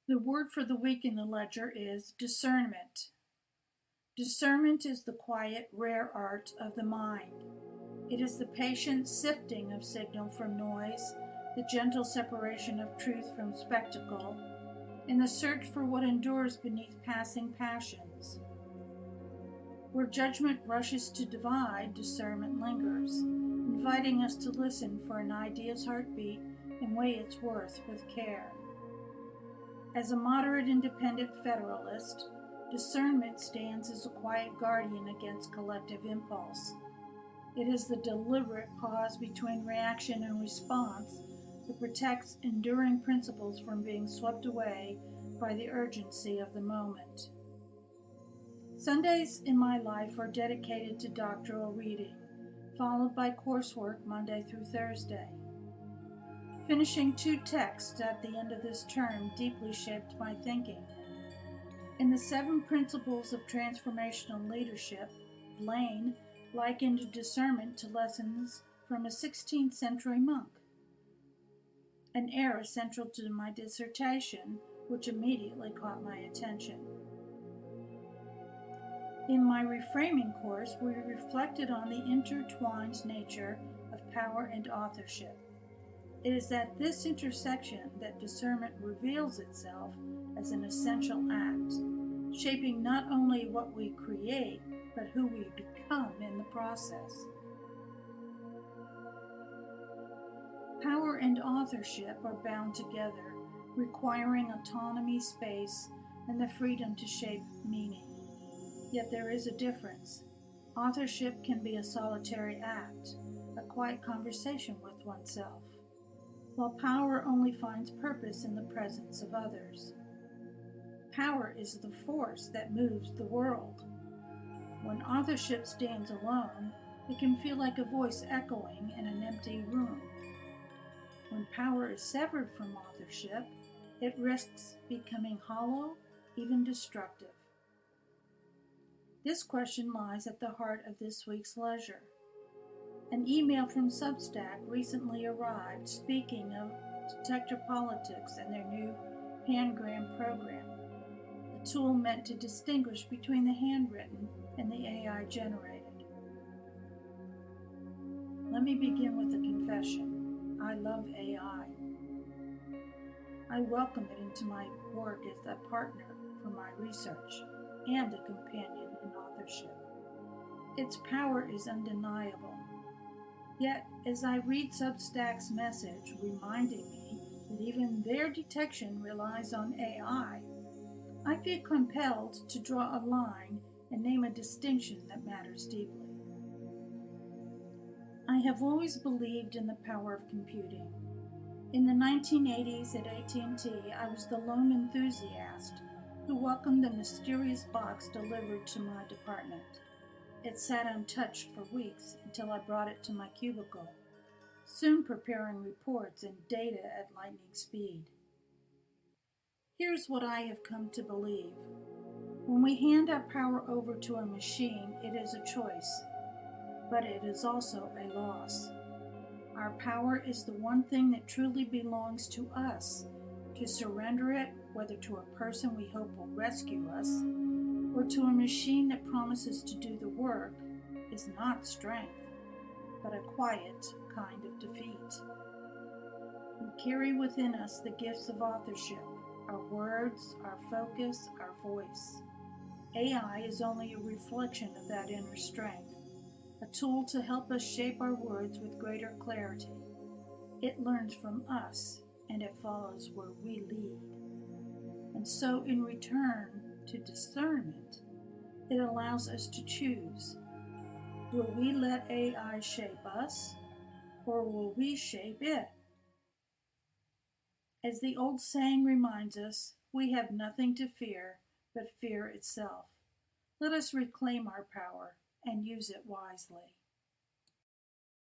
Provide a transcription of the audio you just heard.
The word for the week in the ledger is discernment. Discernment is the quiet, rare art of the mind. It is the patient sifting of signal from noise, the gentle separation of truth from spectacle, and the search for what endures beneath passing passions. Where judgment rushes to divide, discernment lingers, inviting us to listen for an idea's heartbeat and weigh its worth with care. As a moderate independent federalist, discernment stands as a quiet guardian against collective impulse. It is the deliberate pause between reaction and response that protects enduring principles from being swept away by the urgency of the moment. Sundays in my life are dedicated to doctoral reading, followed by coursework Monday through Thursday. Finishing 2 texts at the end of this term deeply shaped my thinking. In the 7 Principles of Transformational Leadership, Blaine likened discernment to lessons from a 16th century monk, an era central to my dissertation, which immediately caught my attention. In my reframing course, we reflected on the intertwined nature of power and authorship. It is at this intersection that discernment reveals itself as an essential act, shaping not only what we create, but who we become in the process. Power and authorship are bound together, requiring autonomy, space, and the freedom to shape meaning. Yet there is a difference. Authorship can be a solitary act, a quiet conversation with oneself, while power only finds purpose in the presence of others. Power is the force that moves the world. When authorship stands alone, it can feel like a voice echoing in an empty room. When power is severed from authorship, it risks becoming hollow, even destructive. This question lies at the heart of this week's ledger. An email from Substack recently arrived speaking of Detector Politics and their new Pangram program, a tool meant to distinguish between the handwritten and the AI generated. Let me begin with a confession. I love AI. I welcome it into my work as a partner for my research and a companion in authorship. Its power is undeniable. Yet, as I read Substack's message reminding me that even their detection relies on AI, I feel compelled to draw a line and name a distinction that matters deeply. I have always believed in the power of computing. In the 1980s at AT&T, I was the lone enthusiast who welcomed the mysterious box delivered to my department. It sat untouched for weeks until I brought it to my cubicle, soon preparing reports and data at lightning speed. Here's what I have come to believe. When we hand our power over to a machine, it is a choice, but it is also a loss. Our power is the one thing that truly belongs to us. To surrender it, whether to a person we hope will rescue us, or to a machine that promises to do the work, is not strength, but a quiet kind of defeat. We carry within us the gifts of authorship, our words, our focus, our voice. AI is only a reflection of that inner strength, a tool to help us shape our words with greater clarity. It learns from us, and it follows where we lead. And so, in return to discernment, it allows us to choose. Will we let AI shape us, or will we shape it? As the old saying reminds us, we have nothing to fear but fear itself. Let us reclaim our power and use it wisely.